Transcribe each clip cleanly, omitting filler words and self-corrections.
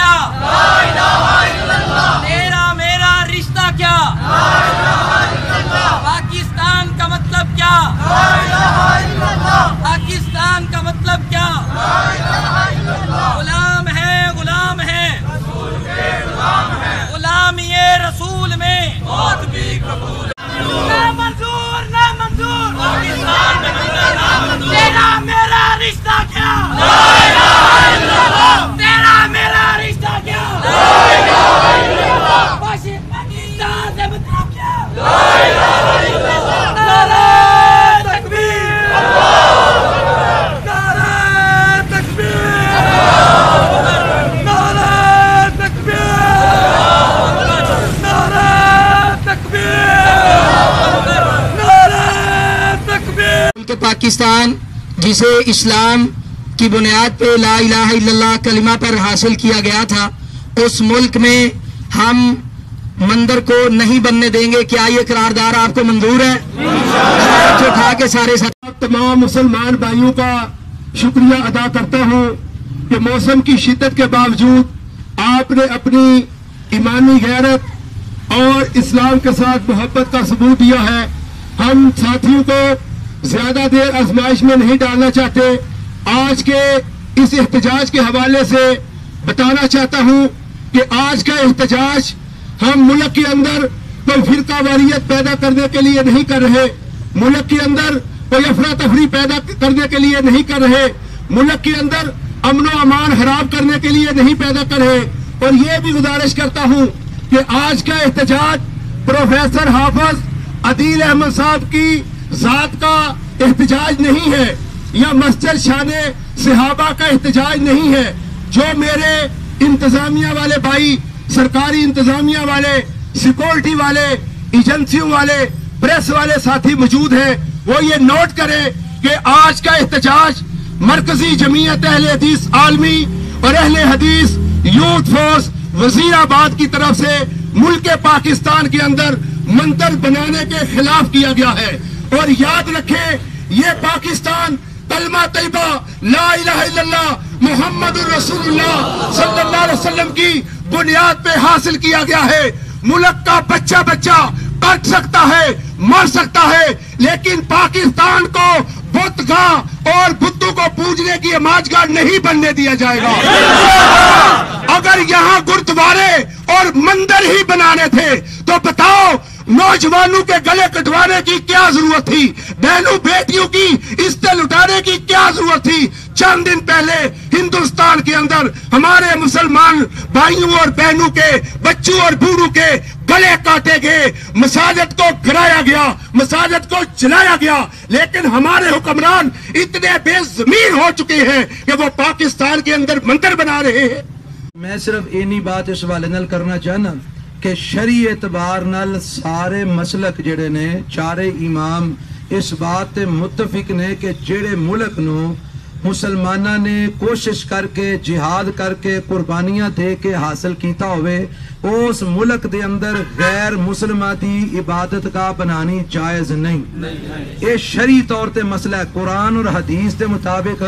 क्या, तेरा मेरा रिश्ता क्या, पाकिस्तान का मतलब क्या, पाकिस्तान का मतलब क्या, गुलाम है गुलामी रसूल में मौत भी कबूल। ना मंजूर पाकिस्तान में मंजूर ना मंजूर। तेरा मेरा रिश्ता क्या, तेरा मेरा रिश्ता क्या, पाकिस्तान से मतलब क्या, नारे तकबीर, नारे तकबीर, नारे तकबीर, नारे तकबीर। तो पाकिस्तान जिसे इस्लाम की बुनियाद पे ला इलाहा इल्लल्लाह कलिमा पर हासिल किया गया था, उस मुल्क में हम मंदिर को नहीं बनने देंगे। क्या ये करारदार आपको मंजूर है? उठा के सारे तमाम मुसलमान भाइयों का शुक्रिया अदा करता हूँ कि मौसम की शिद्दत के बावजूद आपने अपनी ईमानी गैरत और इस्लाम के साथ मोहब्बत का सबूत दिया है। हम साथियों को ज्यादा देर आजमाइश में नहीं डालना चाहते। आज के इस एहतजाज के हवाले से बताना चाहता हूं कि आज का एहतजाज हम मुल्क के अंदर कोई फिरका वारियत पैदा करने के लिए नहीं कर रहे, मुल्क के अंदर कोई अफरा तफरी पैदा करने के लिए नहीं कर रहे, मुल्क के अंदर अमन व अमान हराम करने के लिए नहीं पैदा कर रहे। और ये भी गुजारिश करता हूं कि आज का एहतजाज प्रोफेसर हाफिज अदील अहमद साहब की जात का एहतजाज नहीं है या मस्जिद शाने सहाबा का एहतजाज नहीं है। जो मेरे इंतजामिया वाले भाई, सरकारी इंतजामिया वाले, सिक्योरिटी वाले, एजेंसियों वाले, प्रेस वाले साथी मौजूद हैं, वो ये नोट करें कि आज का एहतजाज मरकजी जमीयत अहले हदीस आलमी और अहले हदीस यूथ फोर्स वजीराबाद की तरफ से मुल्क पाकिस्तान के अंदर मंदिर बनाने के खिलाफ किया गया है। और याद रखें, ये पाकिस्तान कलमा तैयबा ला इलाहा इल्लल्लाह मुहम्मदुर रसूलुल्लाह सल्लल्लाहु अलैहि वसल्लम की बुनियाद पे हासिल किया गया है। मुल्क का बच्चा कट सकता है, मर सकता है, लेकिन पाकिस्तान को बुतगाह और बुतों को पूजने की इमाजगाह नहीं बनने दिया जाएगा। अगर यहाँ गुरुद्वारे और मंदिर ही बनाने थे तो बताओ नौजवानों के गले कटवाने की क्या जरूरत थी, बहनों बेटियों की इज्जत लुटाने की क्या जरूरत थी। चंद दिन पहले हिंदुस्तान के अंदर हमारे मुसलमान भाइयों और बहनों के, बच्चों और बूढ़ों के गले काटे गए, मसाजिद को गिराया गया, मसाजिद को जलाया गया। लेकिन हमारे हुक्मरान इतने बेज़मीर हो चुके हैं कि वो पाकिस्तान के अंदर मंदिर बना रहे हैं। मैं सिर्फ इन्नी बात इस हवाले नाल करना चाहना कि शरी एतबार नाल सारे मसलक जेड़े ने, चारे इमाम इस बात ते मुत्तफिक ने कि जेड़े मुल्क नू मुसलमाना ने कोशिश करके जिहाद करके कुर्बानियां दे के हासिल कीता होवे, उस मुल्क दे अंदर गैर मुसलमान दी इबादत का बनानी जायज नहीं। ये शरी तौर ते मसला है। कुरान और हदीस के मुताबिक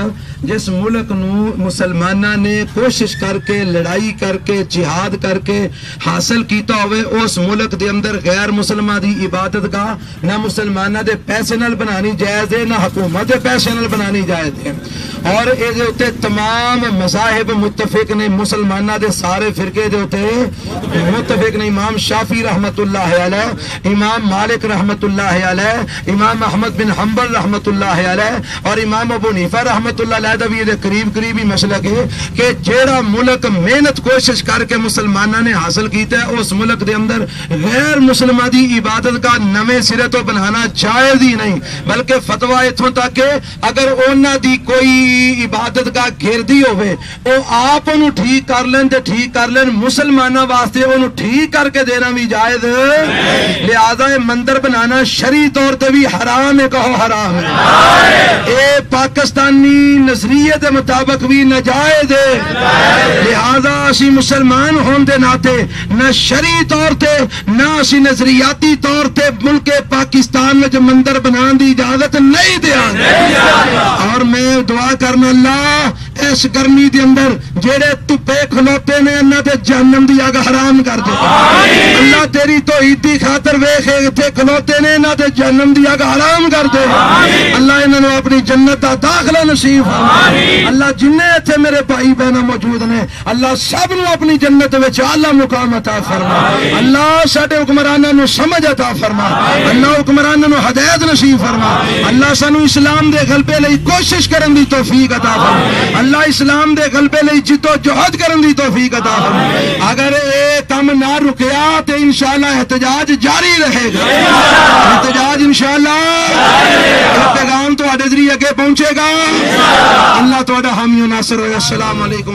जिस मुल्क नू मुसलमाना ने कोशिश करके, लड़ाई करके, जिहाद करके हासिल कीता होवे, उस मुल्क दे अंदर गैर मुसलमान दी इबादत का ना मुसलमाना दे पैसे नाल बनानी जायज है, ना हुकूमत दे पैसे नाल बनानी जायज है। और इहदे उत्ते तमाम मज़ाहिब मुत्तफिक ने, मुसलमाना दे सारे फिरके दे उत्ते मुत्तफिक ने। इमाम शाफी रहमतुल्लाह अलैह, इमाम मालिक रहमतुल्लाह अलैह, इमाम अहमद बिन हंबल रहमतुल्लाह अलैह और इमाम अबू हनीफा रहमतुल्लाह अलैह दा भी ये करीब ही मसलक है कि जेड़ा मुल्क मेहनत कोशिश करके मुसलमाना ने हासिल कीता है, उस मुल्क दे अंदर गैर मुसलमान दी इबादत का नवे सिरे तो बनाना जायज ही नहीं। बल्कि फतवा इत्थों तक के अगर उन्हां दी कोई इबादत का घेरदी होवे, वो आप उन्हें ठीक कर लें ते ठीक कर लें, मुसलमाना वास्ते उन्हें ठीक करके देना भी जायज। लिहाजा मंदिर बनाना शरी तौर ते भी हराम है, कहो हराम है। ये पाकिस्तानी नजरिए के मुताबिक भी नाजायज है। लिहाजा असी मुसलमान होने के नाते न शरी तौर ते न असी नजरियाती तौर ते मुल्क पाकिस्तान में मंदिर बनाने की इजाजत नहीं देंगे। और मैं दुआ करना, अल्लाह اس گرمی دے اندر جڑے تپے کھلوتے نے انہاں تے جہنم دی اگ حرام کر دے اللہ تیری توحید دی خاطر ویکھ تے کھلوتے نے انہاں تے جہنم دی اگ حرام کر دے اللہ انہاں نوں اپنی جنت دا داخلہ نصیب فرما اللہ جننے ایتھے میرے بھائی بہن موجود نے اللہ سب نوں اپنی جنت وچ اعلی مقام عطا فرما اللہ ساڈے حکمراناں نوں سمجھ عطا فرما اللہ حکمراناں نوں ہدایت نصیب فرما اللہ سانو اسلام دے غلبے لئی کوشش کرن دی توفیق عطا فرما اللہ اسلام دے غلبے لئی جدو جہد کرن دی توفیق عطا فرما اگر اے کم نہ رکیا تے انشاءاللہ احتجاج جاری رہے گا احتجاج انشاءاللہ پیغام تواڈے ذریعے اگے پہنچے گا اللہ تواڈا حامی و ناصر ہوئے السلام علیکم